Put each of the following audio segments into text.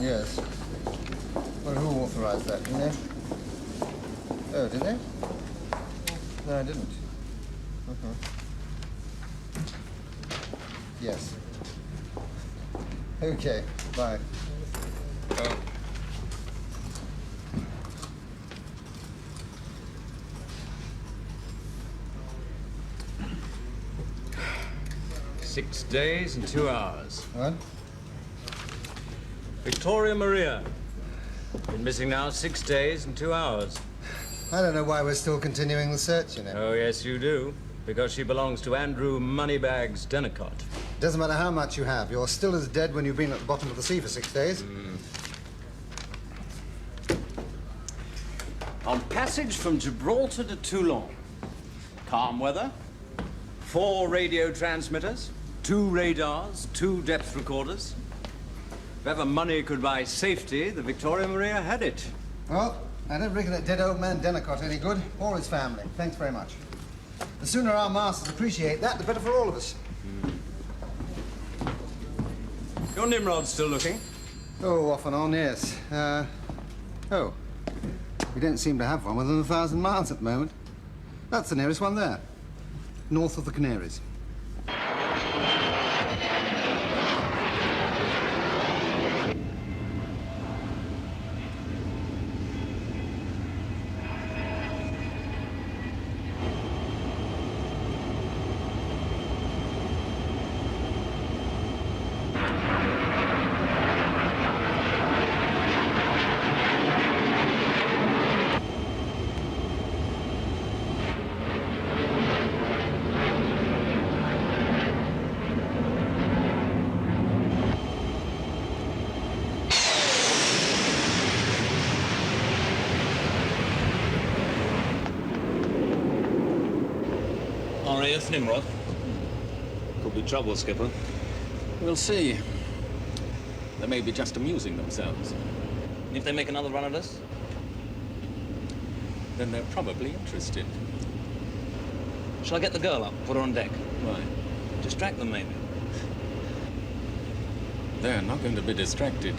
Yes. Well, who authorized that, didn't they? Oh, did they? No, I didn't. Yes. Okay, bye. Oh. Six days and 2 hours. What? Victoria Maria. Been missing now 6 days and 2 hours. I don't know why we're still continuing the search, you know. Oh, yes, you do. Because she belongs to Andrew Moneybags Denecot. Doesn't matter how much you have. You're still as dead when you've been at the bottom of the sea for 6 days. On passage from Gibraltar to Toulon. Calm weather. 4 radio transmitters. 2 radars. 2 depth recorders. If ever money could buy safety, the Victoria Maria had it. Well, I don't reckon it did old man Denecot any good, or his family. Thanks very much. The sooner our masters appreciate that, the better for all of us. Your Nimrod's still looking? Oh, off and on, yes. Oh. We don't seem to have one within 1,000 miles at the moment. That's the nearest one there. North of the Canaries. RAF Nimrod. Could be trouble, Skipper. We'll see. They may be just amusing themselves. If they make another run at us? Then they're probably interested. Shall I get the girl up, put her on deck? Why? Distract them, maybe. They're not going to be distracted.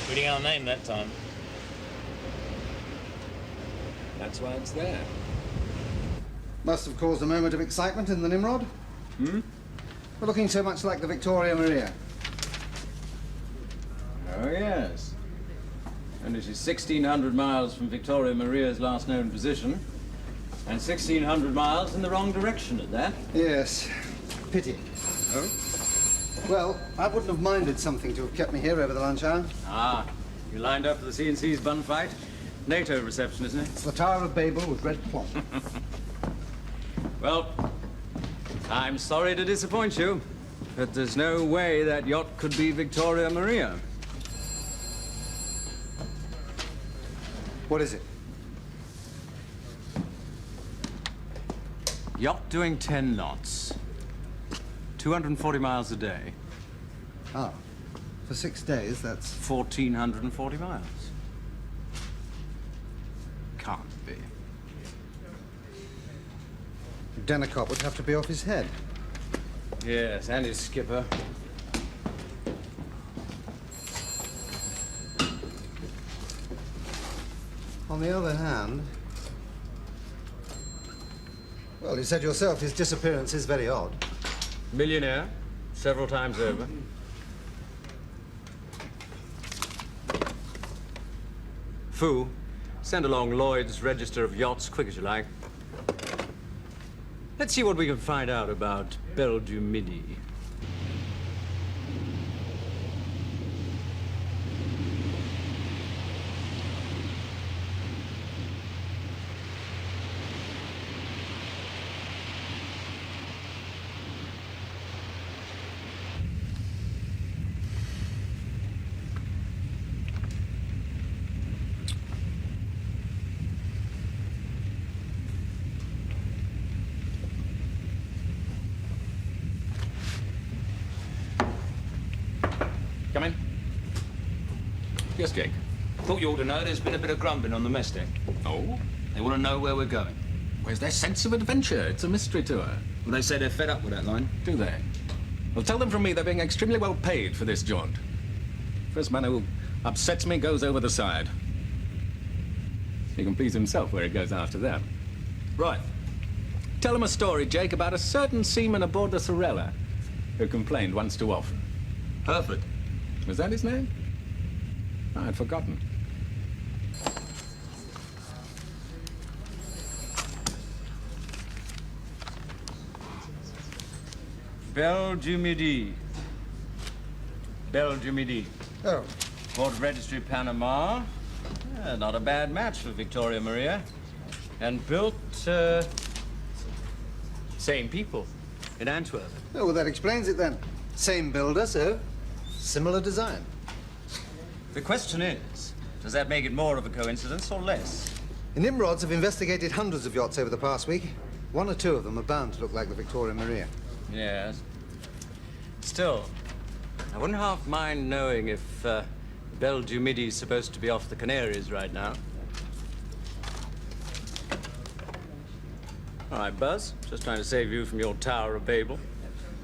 Reading our name that time. That's why it's there. Must have caused a moment of excitement in the Nimrod. Hmm? We're looking so much like the Victoria Maria. Oh, yes. Only she's 1,600 miles from Victoria Maria's last known position, and 1,600 miles in the wrong direction at that. Yes. Pity. Oh? Well, I wouldn't have minded something to have kept me here over the lunch hour. Ah, you lined up for the C&C's bun fight? NATO reception, isn't it? It's the Tower of Babel with red plum. Well, I'm sorry to disappoint you, but there's no way that yacht could be Victoria Maria. What is it? Yacht doing 10 knots. 240 miles a day. Ah, for 6 days, that's... 1,440 miles. Can't be. Denecot would have to be off his head. Yes, and his skipper. On the other hand... Well, you said yourself his disappearance is very odd. Millionaire, several times over. Foo, send along Lloyd's Register of Yachts, quick as you like. Let's see what we can find out about Geminis. Come in. Yes, Jake. Thought you ought to know there's been a bit of grumbling on the mess deck. Oh? They want to know where we're going. Where's their sense of adventure? It's a mystery tour. Well, they say they're fed up with that line. Do they? Well, tell them from me they're being extremely well paid for this jaunt. First man who upsets me goes over the side. He can please himself where he goes after that. Right. Tell him a story, Jake, about a certain seaman aboard the Sorella who complained once too often. Hereford. Was that his name? I'd forgotten. Belle du Midi. Belle du Midi. Oh, Port Registry, Panama. Not a bad match for Victoria Maria. And built, same people in Antwerp. oh, well, that explains it then. Same builder, so similar design. The question is, does that make it more of a coincidence or less? The Nimrods have investigated hundreds of yachts over the past week. One or two of them are bound to look like the Victoria Maria. Yes. Still, I wouldn't half mind knowing if Belle du Midi is supposed to be off the Canaries right now. All right, Buzz. Just trying to save you from your Tower of Babel.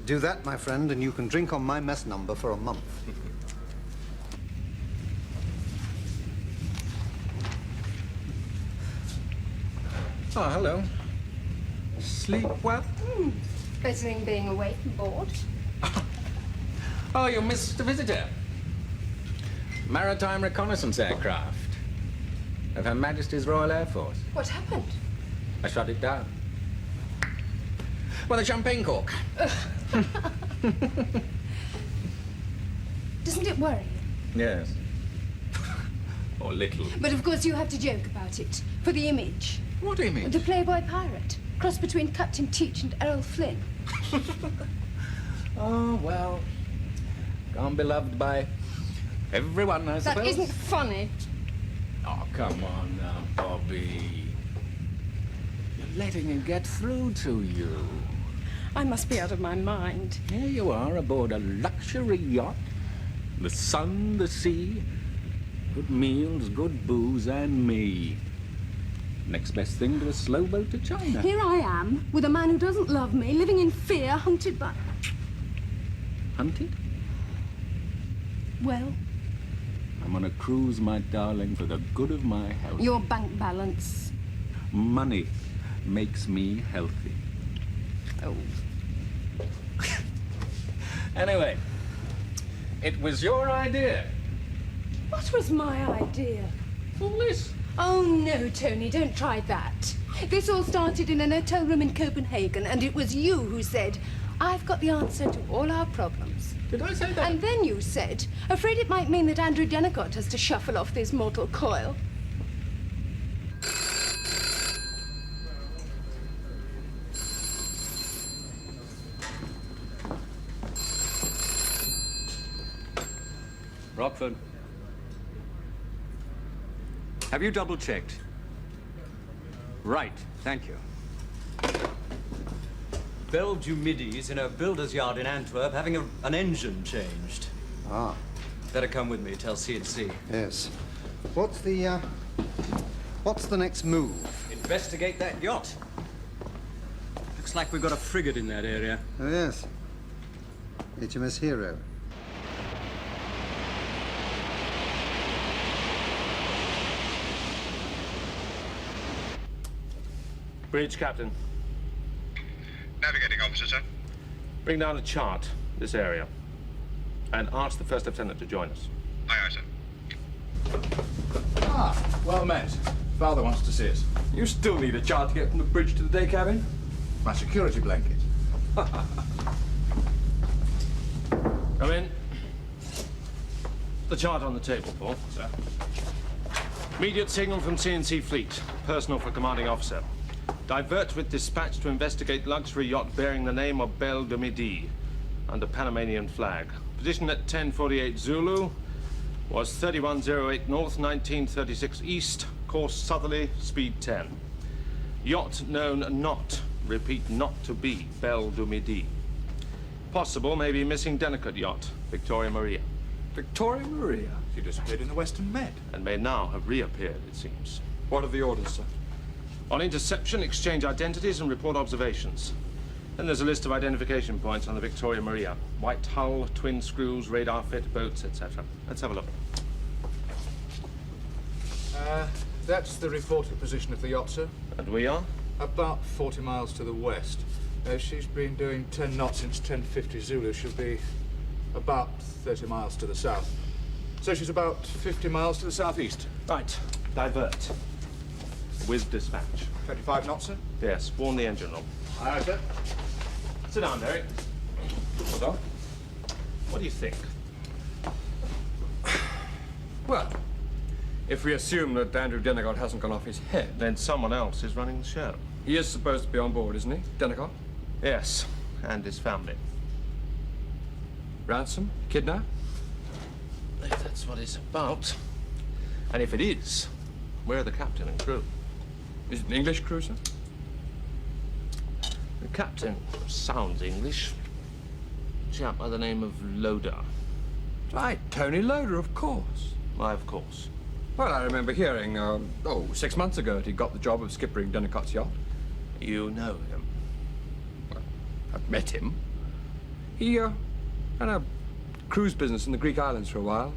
Do that, my friend, and you can drink on my mess number for a month. Oh, hello. Sleep well? Better than being awake and bored. Oh, you missed the visitor. Maritime reconnaissance aircraft of Her Majesty's Royal Air Force. What happened? I shot it down. With a champagne cork. Doesn't it worry you? Yes. Or little. But of course you have to joke about it. For the image. What image? The Playboy pirate. Cross between Captain Teach and Errol Flynn. Oh, well. Can't be loved by everyone, I suppose. That isn't funny. Oh, come on now, Bobby. You're letting it get through to you. I must be out of my mind. Here you are aboard a luxury yacht. The sun, the sea, good meals, good booze, and me. Next best thing to a slow boat to China. Here I am, with a man who doesn't love me, living in fear, hunted by... Hunted? Well, I'm on a cruise, my darling, for the good of my health. your bank balance. Money makes me healthy. Oh. Anyway, it was your idea. What was my idea? All this. Oh, no, Tony, don't try that. This all started in an hotel room in Copenhagen, and it was you who said, I've got the answer to all our problems. Did I say that? And then you said, afraid it might mean that Andrew Denecot has to shuffle off this mortal coil. Rockford. Have you double-checked? Right, thank you. Belle du Midi is in a builder's yard in Antwerp having an engine changed. Ah, Better come with me, tell C&C. yes. What's the next move? Investigate that yacht. Looks like we've got a frigate in that area. Oh, yes. HMS Hero. Bridge, Captain. Navigating officer, sir. Bring down a chart, this area, and ask the First Lieutenant to join us. Aye, aye, sir. Ah, well met. Father wants to see us. You still need a chart to get from the bridge to the day cabin? My security blanket. Come in. The chart on the table, Paul. Sir. Immediate signal from C&C Fleet. Personal for commanding officer. Divert with dispatch to investigate luxury yacht bearing the name of Belle du Midi under Panamanian flag. Position at 10:48 Zulu. Was 3108 north, 1936 east. Course southerly, speed 10. Yacht known not, repeat, not to be Belle du Midi. Possible, maybe missing Denecot yacht, Victoria Maria. Victoria Maria. She disappeared in the Western Med. And may now have reappeared, it seems. What are the orders, sir? On interception, exchange identities and report observations. Then there's a list of identification points on the Victoria Maria. White hull, twin screws, radar fit, boats, etc. Let's have a look. That's the reported position of the yacht, sir. And we are? About 40 miles to the west. She's been doing 10 knots since 10:50 Zulu. She'll be about 30 miles to the south. So she's about 50 miles to the southeast. Right. Divert. With dispatch. 25 knots, sir? Yes, warn the engine room. Aye, sir. Sit down, Derek. What's up? What do you think? Well, if we assume that Andrew Denecot hasn't gone off his head, Then someone else is running the show. he is supposed to be on board, isn't he, Denecot? Yes, and his family. Ransom? Kidnap? If that's what it's about. And if it is, where are the captain and crew? Is it an English cruiser? The captain sounds English. A chap by the name of Loder. Right, Tony Loder, of course. Why, of course. Well, I remember hearing, 6 months ago that he got the job of skippering Denecot's yacht. You know him. Well, I've met him. He, had a cruise business in the Greek islands for a while.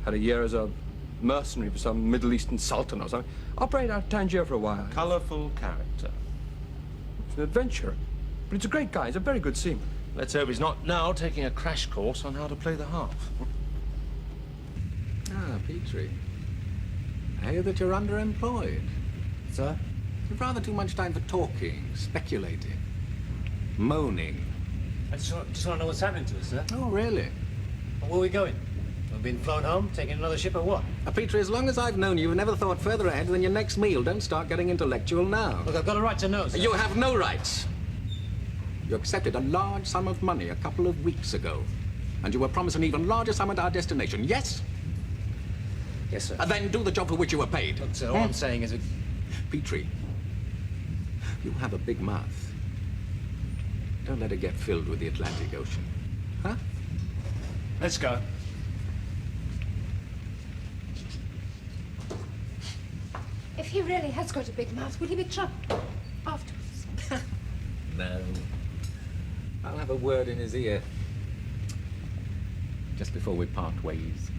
Had a year as a mercenary for some Middle Eastern sultan or something. Operated out of Tangier for a while. Colourful character. It's an adventurer. But he's a great guy. He's a very good seaman. Let's hope he's not now taking a crash course on how to play the harp. Ah, Petrie. I hear that you're underemployed. Sir? You've rather too much time for talking, speculating, moaning. I just want to know what's happening to us, sir. Oh, really? Where are we going? We've been flown home, taking another ship or what? Petrie, as long as I've known you, you've never thought further ahead than your next meal. Don't start getting intellectual now. Look, I've got a right to know, sir. You have no rights. You accepted a large sum of money a couple of weeks ago, and you were promised an even larger sum at our destination, yes? Yes, sir. Then do the job for which you were paid. Look, sir, all I'm saying is... Petrie, you have a big mouth. Don't let it get filled with the Atlantic Ocean. Huh? Let's go. If he really has got a big mouth, will he be trouble afterwards? No. I'll have a word in his ear. Just before we part ways.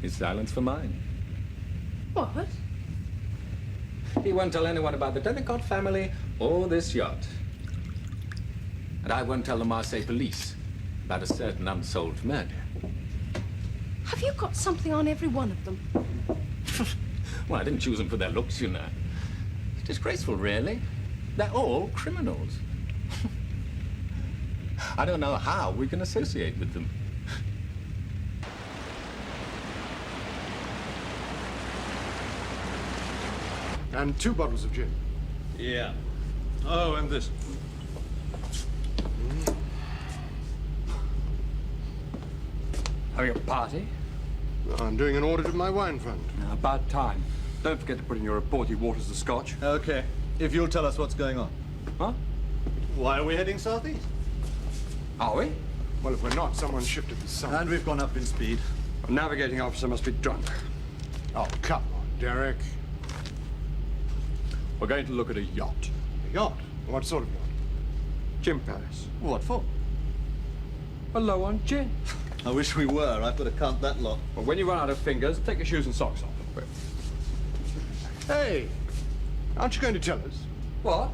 His silence for mine. What? He won't tell anyone about the Denecot family or this yacht. And I won't tell the Marseille police about a certain unsolved murder. Have you got something on every one of them? Well, I didn't choose them for their looks, you know. It's disgraceful, really. They're all criminals. I don't know how we can associate with them. And 2 bottles of gin. Yeah. Oh, and this. Having a party? I'm doing an audit of my wine fund. About time. Don't forget to put in your report he waters the scotch. Okay. If you'll tell us what's going on. Huh? Why are we heading southeast? Are we? Well, if we're not, someone shifted the sun. And we've gone up in speed. A navigating officer must be drunk. Oh, come on, Derek. We're going to look at a yacht. A yacht? What sort of yacht? Gin Palace. What for? We're low on gin. I wish we were. I've got to count that lot. Well, when you run out of fingers, take your shoes and socks off. Hey, aren't you going to tell us? What?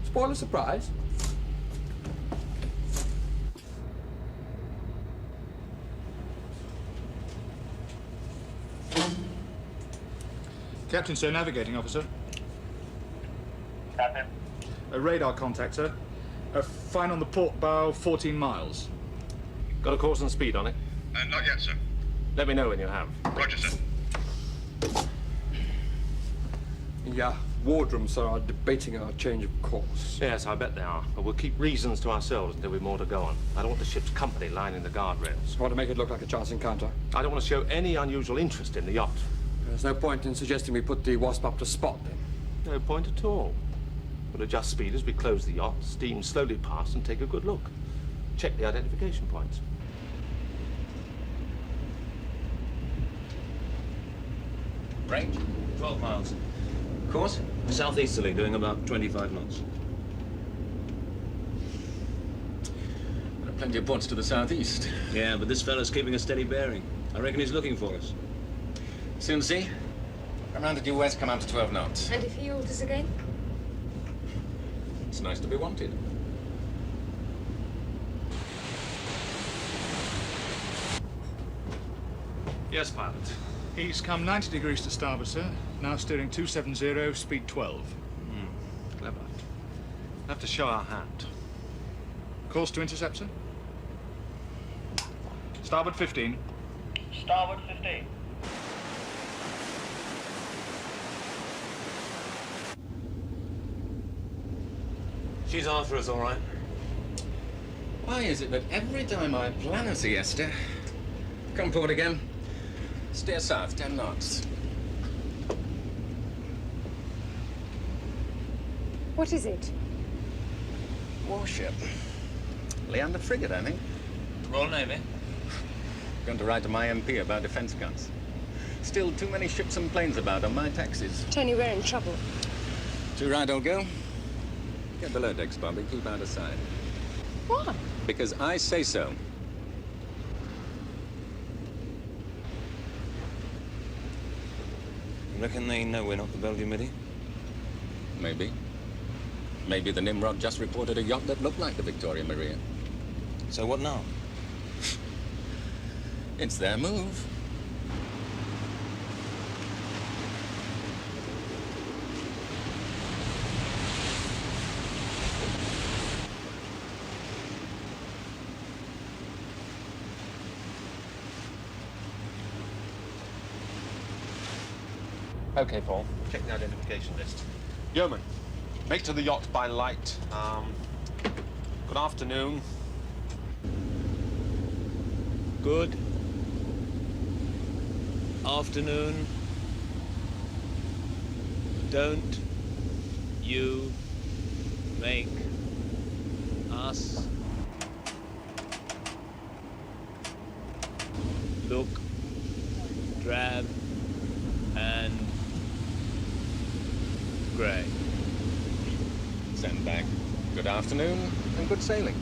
Spoil a surprise? Captain, sir, navigating officer. Captain. A radar contact, sir. Fine on the port bow, 14 miles. Got a course and speed on it? Not yet, sir. Let me know when you have. Roger, sir. Yeah, wardrooms are debating our change of course. Yes, I bet they are. But we'll keep reasons to ourselves until we've more to go on. I don't want the ship's company lining the guardrails. Want to make it look like a chance encounter? I don't want to show any unusual interest in the yacht. There's no point in suggesting we put the Wasp up to spot then. No point at all. We'll adjust speed as we close the yacht, steam slowly past and take a good look. Check the identification points. Range? 12 miles. Course? Southeasterly, doing about 25 knots. There are plenty of ports to the southeast. Yeah, but this fella's keeping a steady bearing. I reckon he's looking for us. Soon see. Around the due west, come out to 12 knots. And if he alters again? It's nice to be wanted. Yes, pilot. He's come 90 degrees to starboard, sir. Now steering 270, speed 12. Clever. Have to show our hand. Course to intercept, sir? Starboard 15. Starboard 15. She's after us, all right. Why is it that every time I plan a siesta, come forward again, steer south 10 knots? What is it? Warship. Leander frigate, I think. Royal Navy. Going to write to my MP about defense guns. Still too many ships and planes about on my taxis. Tony, we're in trouble. Too right, old girl. Get below decks, Bobby. Keep out of sight. Why? Because I say so. Reckon they know we're not the Belgiumidi? Maybe. Maybe the Nimrod just reported a yacht that looked like the Victoria Maria. So what now? It's their move. Okay, Paul. Check the identification list. Yeoman, make to the yacht by light. Good afternoon. Good afternoon. Don't you make us look drab and grey. Send back. Good afternoon and good sailing.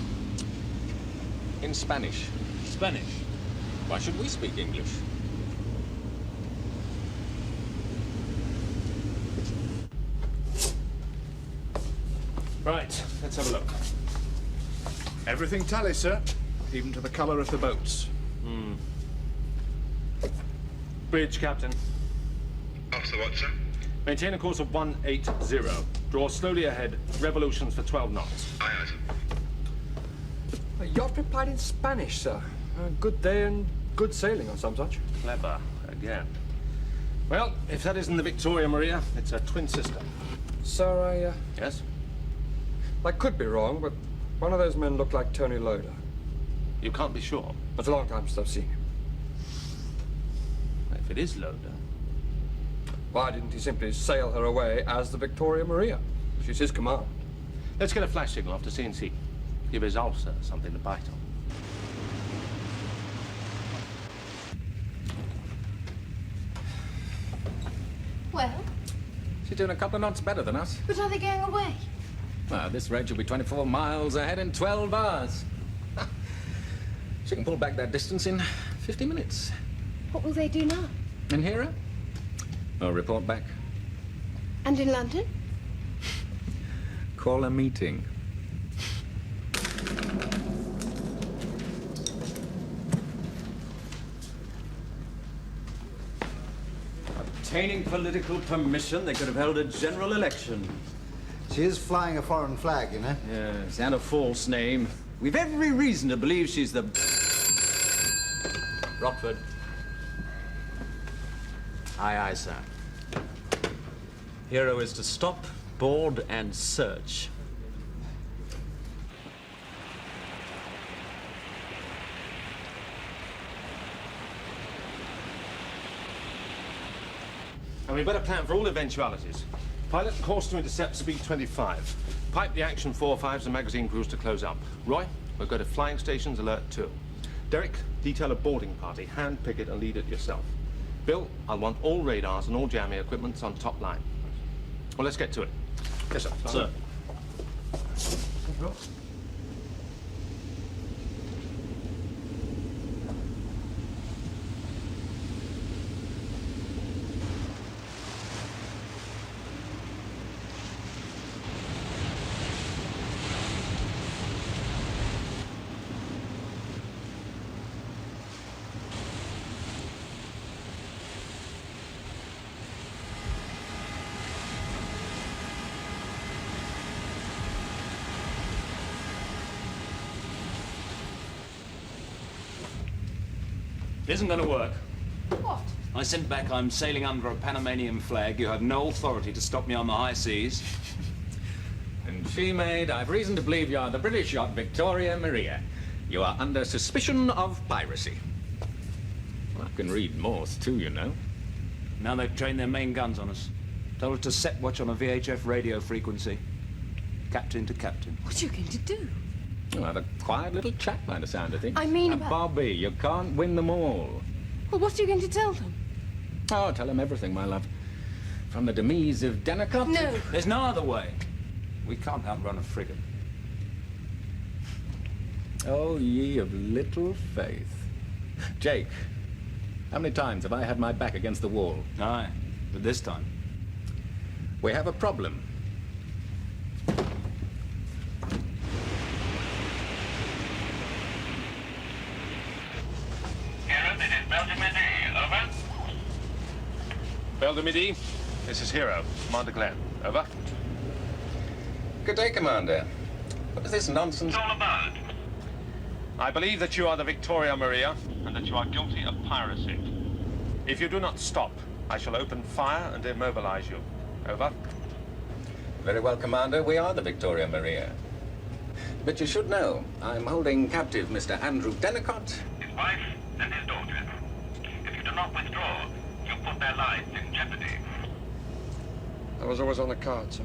In Spanish. Spanish? Why should we speak English? Right, let's have a look. Everything tallies, sir. Even to the colour of the boats. Bridge, Captain. Officer Watson. Maintain a course of 180. Draw slowly ahead. Revolutions for 12 knots. Aye, aye, sir. The yacht replied in Spanish, sir. Good day and good sailing or some such. Clever, again. Well, if that isn't the Victoria Maria, it's a twin sister. Sir, Yes? I could be wrong, but one of those men looked like Tony Loader. You can't be sure. It's a long time since I've seen him. If it is Loader. Why didn't he simply sail her away as the Victoria Maria? She's his command. Let's get a flash signal off to CNC. Give his ulcer something to bite on. Well, She's doing a couple of knots better than us. but are they going away? Well, this rate will be 24 miles ahead in 12 hours. She can pull back that distance in 50 minutes. What will they do now? And hear her? I'll report back. And in London? Call a meeting. Obtaining political permission, they could have held a general election. She is flying a foreign flag, you know. Yes, and a false name. We've every reason to believe she's the... Rockford. Aye, aye, sir. Hero is to stop, board, and search. And we better plan for all eventualities. Pilot, course to intercept speed 25. Pipe the action 4-5s and magazine crews to close up. Roy, we'll go to flying stations, alert 2. Derek, detail a boarding party, hand pick it and lead it yourself. Bill, I'll want all radars and all jamming equipments on top line. Well, let's get to it. Yes, sir. Sir. It isn't going to work. What? I sent back I'm sailing under a Panamanian flag. You have no authority to stop me on the high seas. And she made, I've reason to believe you are the British yacht Victoria Maria. You are under suspicion of piracy. Well, I can read Morse too, you know. Now they've trained their main guns on us. Told us to set watch on a VHF radio frequency. Captain to captain. What are you going to do? You'll have a quiet little chat by the sound of things. I mean And about... Bobby, you can't win them all. Well, what are you going to tell them? Oh, tell them everything, my love. From the demise of Denecot. No. There's no other way. We can't outrun a frigate. Oh, ye of little faith. Jake, how many times have I had my back against the wall? Aye, but this time. We have a problem. Hero, this is Belgium Midi. Over. Belle de Midi, this is Hero, Commander Glenn. Over. Good day, Commander. What is this nonsense? It's all about. I believe that you are the Victoria Maria and that you are guilty of piracy. If you do not stop, I shall open fire and immobilize you. Over. Very well, Commander. We are the Victoria Maria. But you should know, I'm holding captive Mr. Andrew Denecot. His wife and his daughter. If you do not withdraw, you put their lives in jeopardy. That was always on the card, sir.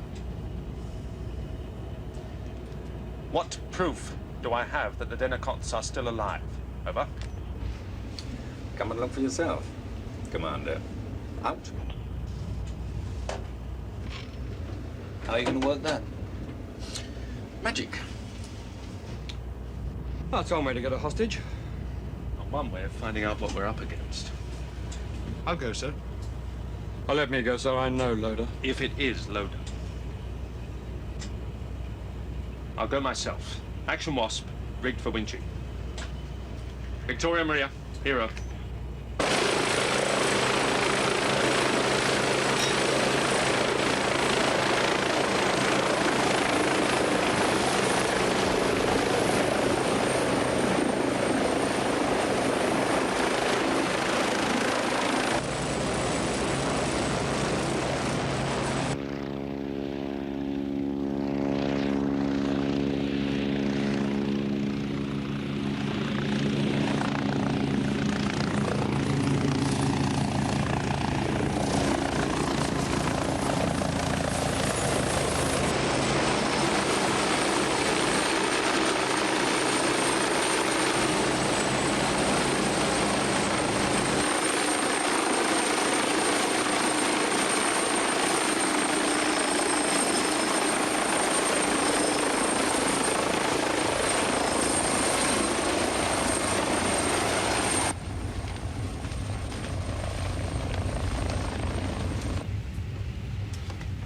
What proof do I have that the Denecots are still alive? Over. Come and look for yourself, Commander. Out. How are you going to work that? Magic. That's one way to get a hostage. Not one way of finding out what we're up against. I'll go, sir. Oh, let me go, sir. I know Loader. If it is Loader. I'll go myself. Action Wasp, rigged for winching. Victoria Maria, Hero.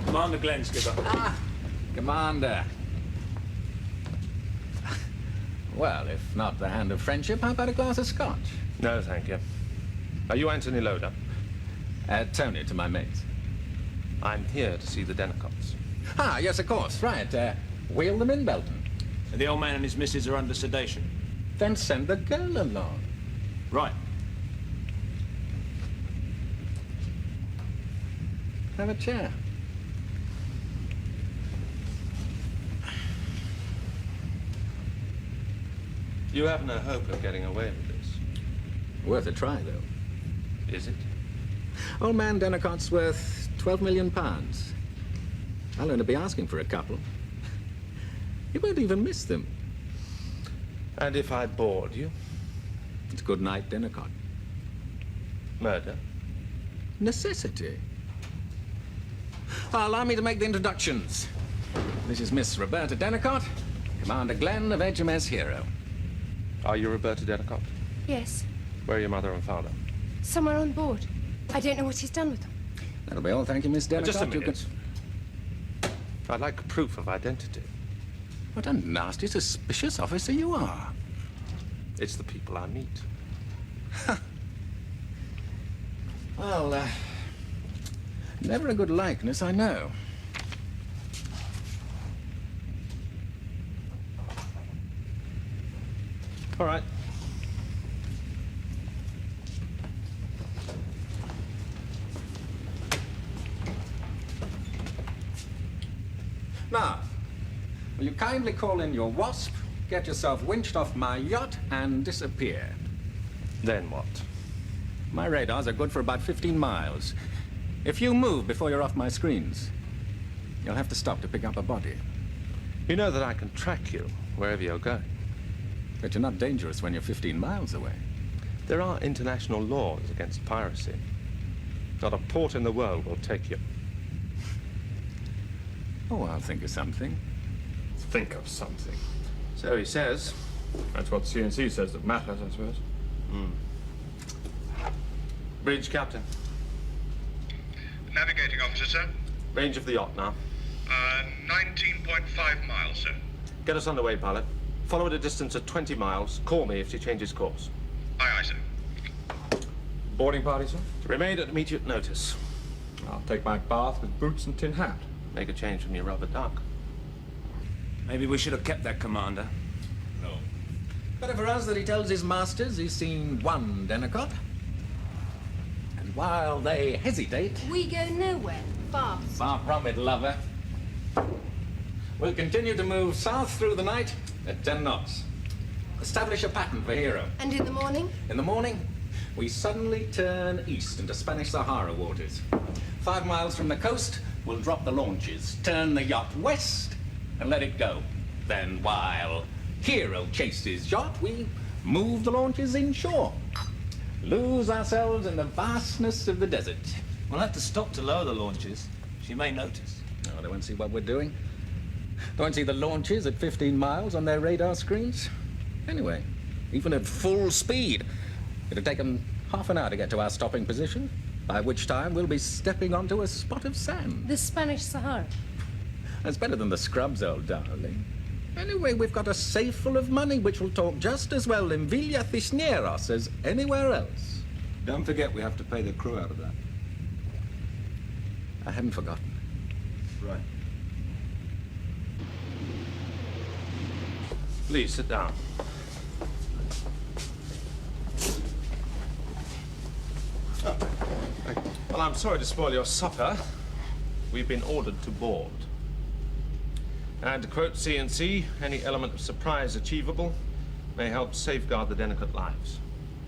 Commander Glenn, skipper. Ah, Commander. Well, if not the hand of friendship, how about a glass of scotch? No, thank you. Are you Anthony Loader? Tony to my mates. I'm here to see the Denecots. Ah, yes, of course. Right. Wheel them in, Belton. The old man and his missus are under sedation. Then send the girl along. Right. Have a chair. You have no hope of getting away with this. Worth a try, though. Is it? Old man Denecot's worth £12 million. I'll only be asking for a couple. You won't even miss them. And if I bored you? It's good night, Denecot. Murder? Necessity. Allow me to make the introductions. This is Miss Roberta Denecot, Commander Glenn of HMS Hero. Are you Roberta Denecot? Yes, Where are your mother and father? somewhere on board. I don't know what he's done with them. That'll be all, thank you, Miss Denecot. Just a You minute. I'd like proof of identity. What a nasty, suspicious officer you are. It's the people I meet. Well, never a good likeness, I know. All right. Now, will you kindly call in your Wasp, get yourself winched off my yacht, and disappear? Then what? My radars are good for about 15 miles. If you move before you're off my screens, you'll have to stop to pick up a body. You know that I can track you wherever you're going. But you're not dangerous when you're 15 miles away. There are international laws against piracy. Not a port in the world will take you. Oh, I'll think of something. Think of something. So he says. That's what CNC says that matters, I suppose. Bridge captain. Navigating officer, sir. Range of the yacht now. 19.5 miles, sir. Get us underway, pilot. Follow at a distance of 20 miles. Call me if she changes course. Aye, aye, sir. Boarding party, sir? To remain at immediate notice. I'll take my bath with boots and tin hat. Make a change from your rubber duck. Maybe we should have kept that commander. No. Better for us that he tells his masters he's seen one Denecot. And while they hesitate... We go nowhere. Fast. Far from it, lover. We'll continue to move south through the night at 10 knots. Establish a pattern for Hero. And in the morning? In the morning, we suddenly turn east into Spanish Sahara waters. 5 miles from the coast, we'll drop the launches, turn the yacht west, and let it go. Then, while Hero chases yacht, we move the launches inshore. Lose ourselves in the vastness of the desert. We'll have to stop to lower the launches. She may notice. No, they won't see what we're doing. They won't see the launches at 15 miles on their radar screens. Anyway, even at full speed, it'll take them half an hour to get to our stopping position, by which time we'll be stepping onto a spot of sand. The Spanish Sahara. That's better than the scrubs, old darling. Anyway, we've got a safe full of money which will talk just as well in Villa Cisneros as anywhere else. Don't forget we have to pay the crew out of that. I haven't forgotten. Right. Please sit down. Well, I'm sorry to spoil your supper. We've been ordered to board. And to quote CNC, any element of surprise achievable may help safeguard the Denecot lives.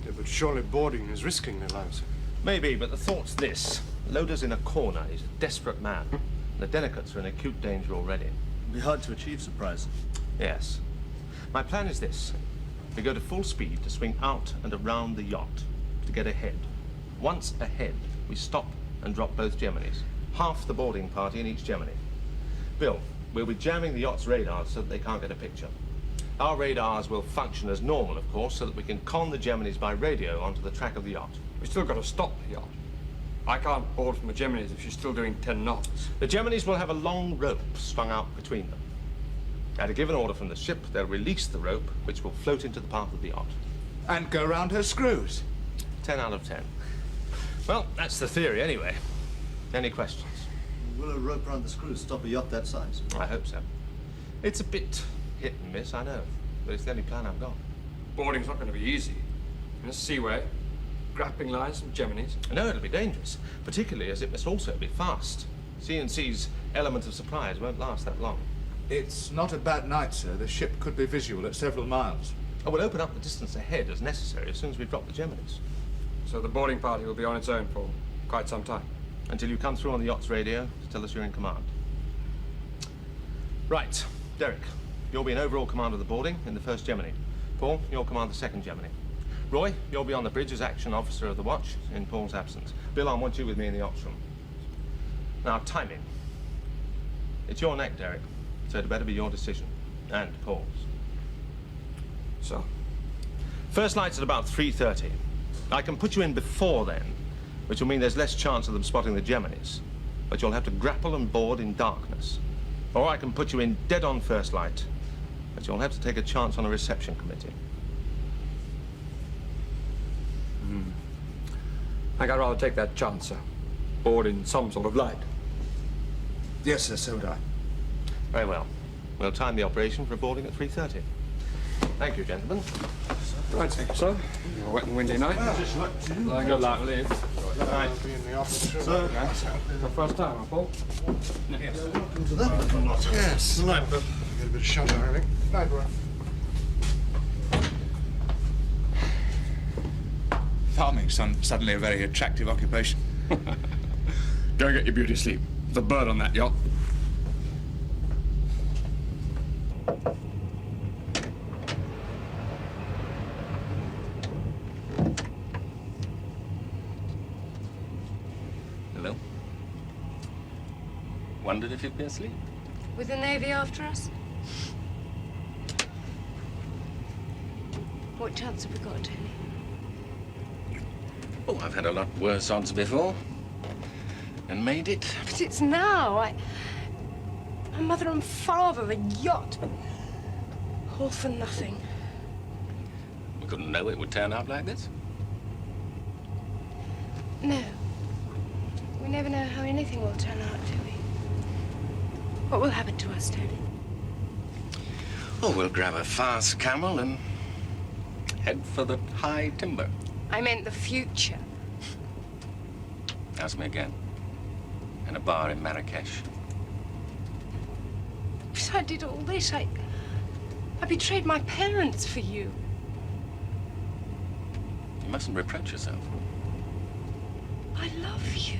Yeah, but surely boarding is risking their lives. Maybe, but the thought's this. Loder's in a corner. He's a desperate man. The Denecots are in acute danger already. It'd be hard to achieve surprise. Yes. My plan is this. We go to full speed to swing out and around the yacht to get ahead. Once ahead, we stop and drop both Geminis. Half the boarding party in each Gemini. Bill, we'll be jamming the yacht's radars so that they can't get a picture. Our radars will function as normal, of course, so that we can con the Geminis by radio onto the track of the yacht. We still got to stop the yacht. I can't board from the Geminis if she's still doing 10 knots. The Geminis will have a long rope strung out between them. At a given order from the ship, they'll release the rope, which will float into the path of the yacht. And go round her screws. 10 out of 10. Well, that's the theory, anyway. Any questions? Will a rope around the screws stop a yacht that size? I hope so. It's a bit hit and miss, I know, but it's the only plan I've got. Boarding's not going to be easy. In a seaway, grappling lines and Geminis. No, it'll be dangerous, particularly as it must also be fast. CNC's element of surprise won't last that long. It's not a bad night, sir. The ship could be visual at several miles. I will open up the distance ahead as necessary as soon as we drop the Geminis. So the boarding party will be on its own for quite some time. Until you come through on the yacht's radio to tell us you're in command. Right. Derek, you'll be in overall command of the boarding in the first Gemini. Paul, you'll command the second Gemini. Roy, you'll be on the bridge as action officer of the watch in Paul's absence. Bill, I want you with me in the ops room. Now, timing. It's your neck, Derek, so it better be your decision. And Paul's. So? First light's at about 3:30. I can put you in before then, which will mean there's less chance of them spotting the Geminis. But you'll have to grapple and board in darkness. Or I can put you in dead on first light, but you'll have to take a chance on a reception committee. I think I'd rather take that chance, sir. Board in some sort of light. Yes, sir, so would I. Very well. We'll time the operation for boarding at 3:30. Thank you, gentlemen. Right, sir. A wet and windy night. Well, good luck, leave. Right. I'll be in the office. Sir, The first time, huh, Paul? Yes. welcome to that. Not. Yes. Night, but get a bit of shut eye, I think. Night, Roy. Farming's suddenly a very attractive occupation. Go and get your beauty sleep. There's a bird on that yacht. Hello? Wondered if you'd be asleep. With the Navy after us? What chance have we got, Tony? Oh, I've had a lot worse odds before. And made it. But it's now. My mother and father, a yacht. All for nothing. We couldn't know it would turn out like this. No. We never know how anything will turn out, do we? What will happen to us, Tony? Oh, we'll grab a fast camel and head for the high timber. I meant the future. Ask me again. In a bar in Marrakesh. But I did all this. I betrayed my parents for you. You mustn't reproach yourself. I love you.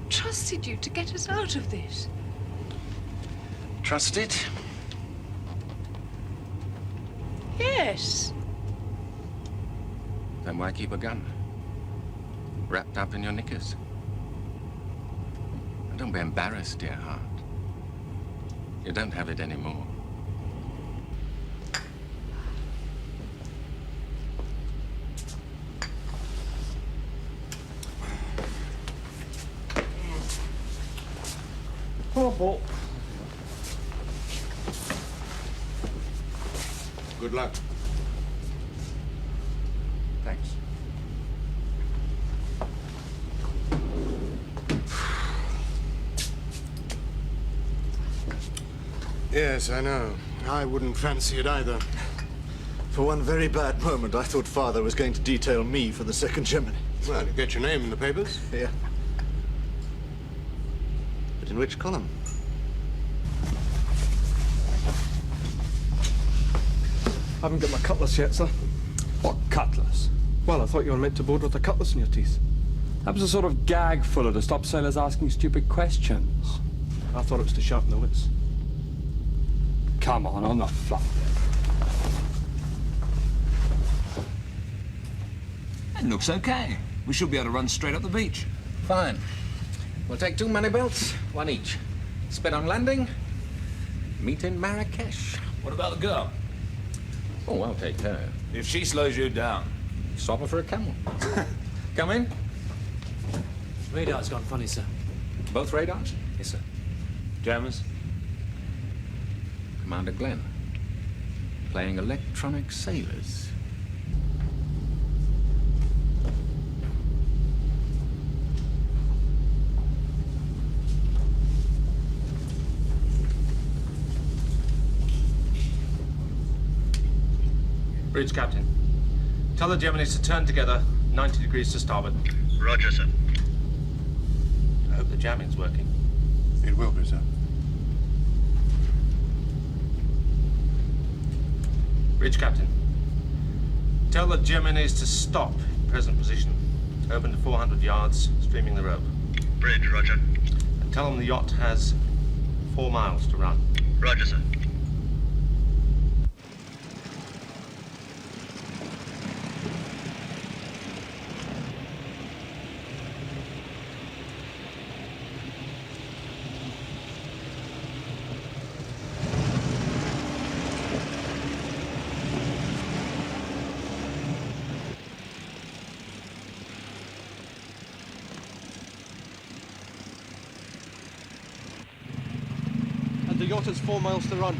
Trusted you to get us out of this. Trusted? Yes. Then why keep a gun? Wrapped up in your knickers? And don't be embarrassed, dear heart. You don't have it anymore. Poor Paul. Good luck. Thanks. Yes, I know. I wouldn't fancy it either. For one very bad moment, I thought Father was going to detail me for the second Gemini. Well, you get your name in the papers. Yeah. But in which column? I haven't got my cutlass yet, sir. What cutlass? Well, I thought you were meant to board with a cutlass in your teeth. That was a sort of gag fuller to stop sailors asking stupid questions. I thought it was to sharpen the wits. Come on the flat. It looks okay. We should be able to run straight up the beach. Fine. We'll take 2 money belts, 1 each. Spit on landing. Meet in Marrakesh. What about the girl? Oh, I'll take her. If she slows you down. Swap her for a camel. Come in. Radar's gone funny, sir. Both radars? Yes, sir. Jammers? Commander Glenn. Playing electronic sailors. Bridge captain. Tell the Geminis to turn together, 90 degrees to starboard. Roger, sir. I hope the jamming's working. It will be, sir. Bridge captain. Tell the Geminis to stop in present position. Open to 400 yards, streaming the rope. Bridge, roger. And tell them the yacht has 4 miles to run. Roger, sir. The yacht has 4 miles to run.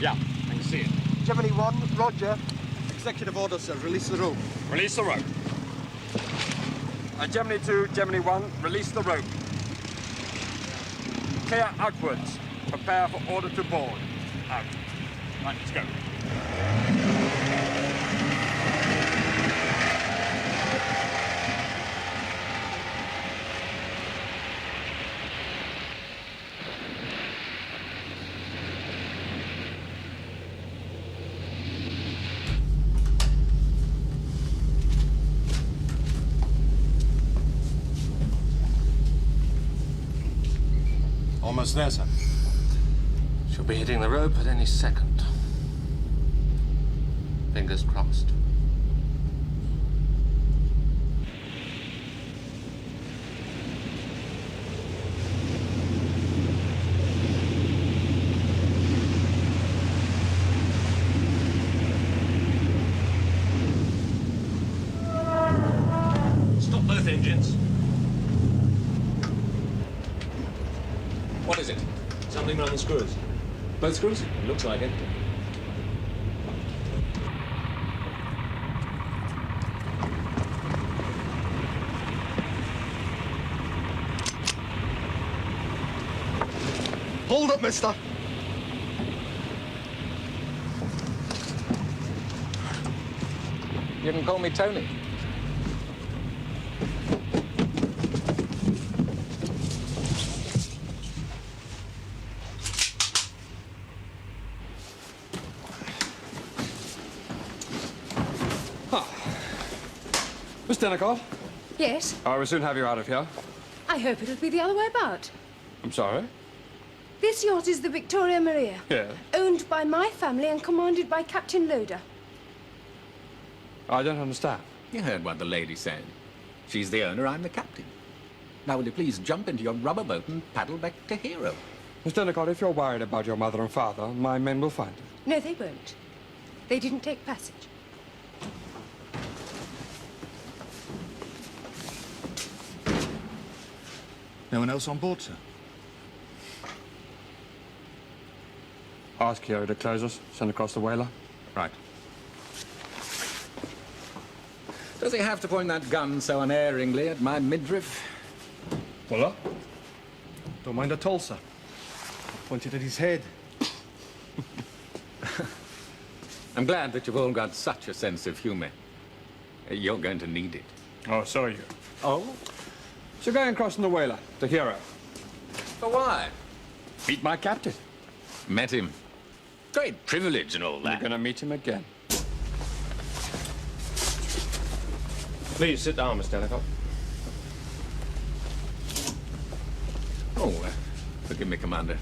Yeah, I can see it. Gemini 1, roger. Executive order, sir. Release the rope. Release the rope. Gemini 2, Gemini 1, release the rope. Clear outwards. Prepare for order to board. Out. Right, let's go. Almost there, sir. She'll be hitting the rope at any second. Fingers crossed. Stop both engines. What is it? Something around the screws. Both screws? It looks like it. Hold up, mister. You can call me Tony. Miss Denecot, Yes? I will soon have you out of here. I hope it'll be the other way about. I'm sorry. This yacht is the Victoria Maria. Yeah. Owned by my family and commanded by Captain Loader. I don't understand. You heard what the lady said. She's the owner, I'm the captain. Now, will you please jump into your rubber boat and paddle back to Hero? Miss Denecot, if you're worried about your mother and father, my men will find them. No, they won't. They didn't take passage. No one else on board, sir? Ask Hero to close us, send across the whaler. Right. Does he have to point that gun so unerringly at my midriff? Voila. Don't mind at all, sir. Pointed at his head. I'm glad that you've all got such a sense of humor. You're going to need it. Oh, sorry. Oh? So going across in the whaler, to Hero. For why? Meet my captain. Met him. Great privilege and all that. You're gonna meet him again. Please sit down, Miss Denecot. Oh, forgive me, Commander.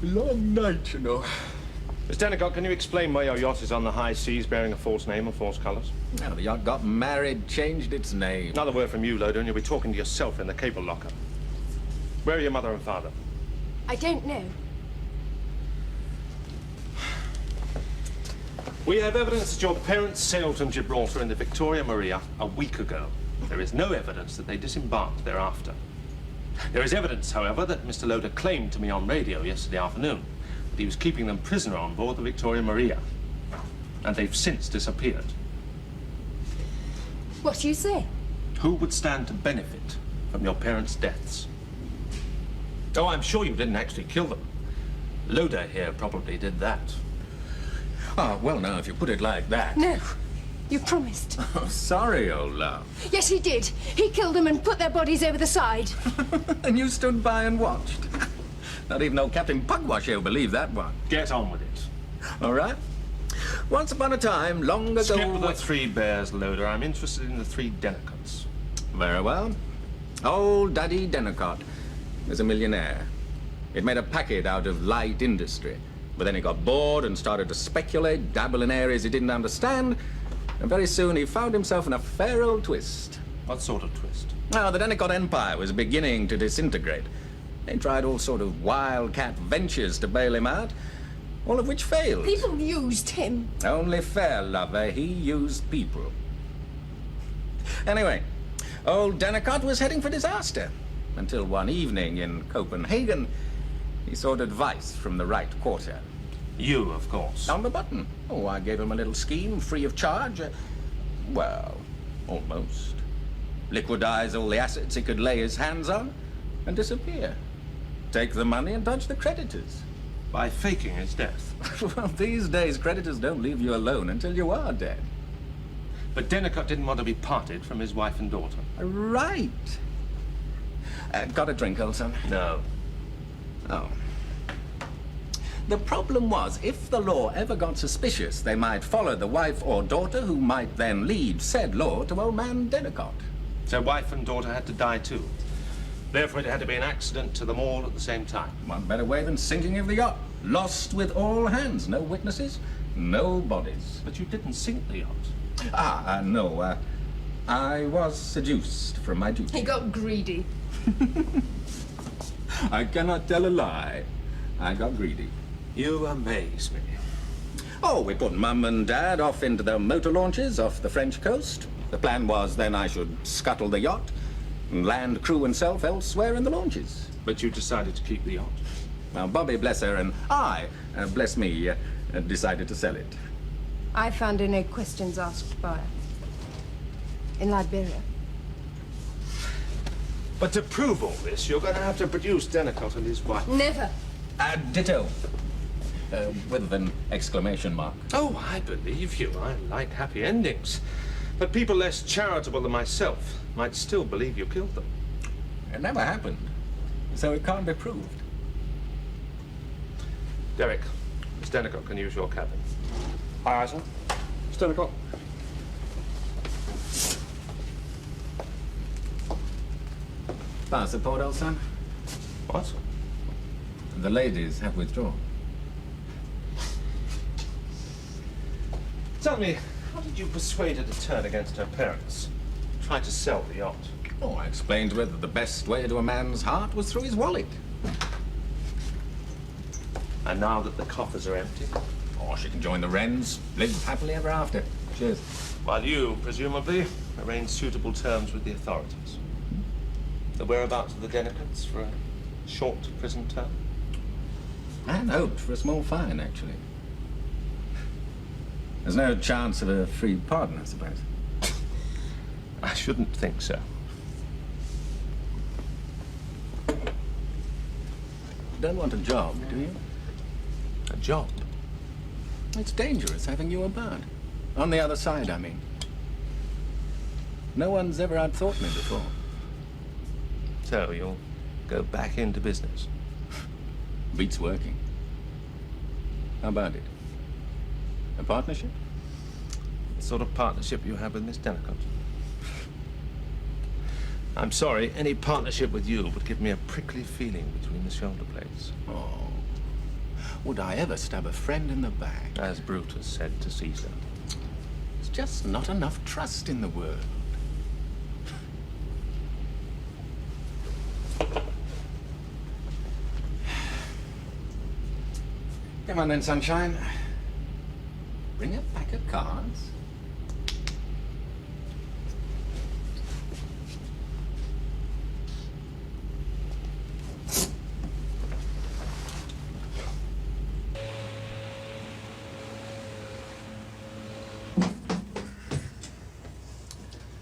Long night, you know. Miss Denecot, can you explain why your yacht is on the high seas bearing a false name and false colours? Now, the yacht got married, changed its name. Another word from you, Loader, and you'll be talking to yourself in the cable locker. Where are your mother and father? I don't know. We have evidence that your parents sailed from Gibraltar in the Victoria Maria a week ago. There is no evidence that they disembarked thereafter. There is evidence, however, that Mr. Loader claimed to me on radio yesterday afternoon that he was keeping them prisoner on board the Victoria Maria. And they've since disappeared. What do you say? Who would stand to benefit from your parents' deaths? Oh, I'm sure you didn't actually kill them. Loader here probably did that. Oh, well, now, if you put it like that... No. You promised. Oh, sorry, old love. Yes, he did. He killed them and put their bodies over the side. And you stood by and watched. Not even old Captain Pugwash will believe that one. Get on with it. All right. Once upon a time, long ago... Skip the 3 Bears loader. I'm interested in the 3 Denecots. Very well. Old Daddy Denecot was a millionaire. He'd made a packet out of light industry, but then he got bored and started to speculate, dabble in areas he didn't understand, and very soon he found himself in a fair old twist. What sort of twist? Now, the Denecot Empire was beginning to disintegrate. They tried all sort of wildcat ventures to bail him out, all of which failed. People used him. Only fair, lover. He used people. Anyway, old Denecot was heading for disaster, until one evening in Copenhagen, he sought advice from the right quarter. You, of course. On the button. Oh, I gave him a little scheme, free of charge. Well, almost. Liquidize all the assets he could lay his hands on and disappear. Take the money and dodge the creditors. By faking his death? Well, these days, creditors don't leave you alone until you are dead. But Denecot didn't want to be parted from his wife and daughter. Right. Got a drink, old son? No. Oh. The problem was, if the law ever got suspicious, they might follow the wife or daughter, who might then lead said law to old man Denecot. So wife and daughter had to die too. Therefore, it had to be an accident to them all at the same time. What better way than sinking of the yacht? Lost with all hands. No witnesses, no bodies. But you didn't sink the yacht. No. I was seduced from my duty. He got greedy. I cannot tell a lie. I got greedy. You amaze me. Oh, we put Mum and Dad off into their motor launches off the French coast. The plan was then I should scuttle the yacht and land crew and self elsewhere in the launches. But you decided to keep the yacht? Well, Bobby, bless her, and I, bless me, decided to sell it. I found her no questions asked buyer. In Liberia. But to prove all this, you're going to have to produce Denecot and his wife. Never. Ditto. With an exclamation mark. Oh, I believe you. I like happy endings. But people less charitable than myself might still believe you killed them. It never happened, so it can't be proved. Derek, Miss Denecot can use your cabin. Aye, sir. Miss Denecot. Pass the port, old son. What? The ladies have withdrawn. Tell me, how did you persuade her to turn against her parents? Try to sell the yacht? Oh, I explained to her that the best way to a man's heart was through his wallet. And now that the coffers are empty? Oh, she can join the Wrens, live happily ever after. Cheers. While you, presumably, arrange suitable terms with the authorities. The whereabouts of the Denecots for a short prison term? And hoped for a small fine, actually. There's no chance of a free pardon, I suppose. I shouldn't think so. You don't want a job, do you? A job? It's dangerous having you about. On the other side, I mean. No one's ever outthought me before. So you'll go back into business? Beats working. How about it? A partnership? The sort of partnership you have with Miss Denecot? I'm sorry, any partnership with you would give me a prickly feeling between the shoulder blades. Oh. Would I ever stab a friend in the back? As Brutus said to Caesar. There's just not enough trust in the world. Come on then, sunshine. Bring a pack of cards.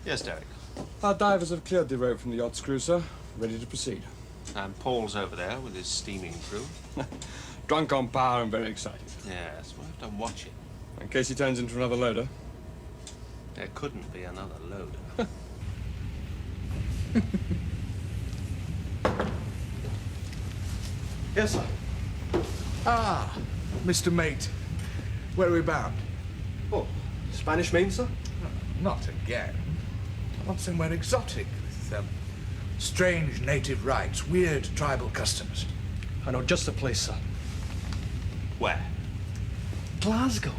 Yes, Derek. Our divers have cleared the rope from the yacht's crew, sir. Ready to proceed. And Paul's over there with his steaming crew. Drunk on power and very excited. Yes, we'll have to watch it. In case he turns into another loader. There couldn't be another loader. Yes, sir. Ah, Mr. Mate. Where are we bound? Oh, Spanish main, sir? not again. I want somewhere exotic, with strange native rites, weird tribal customs. I know just the place, sir. Where? Glasgow.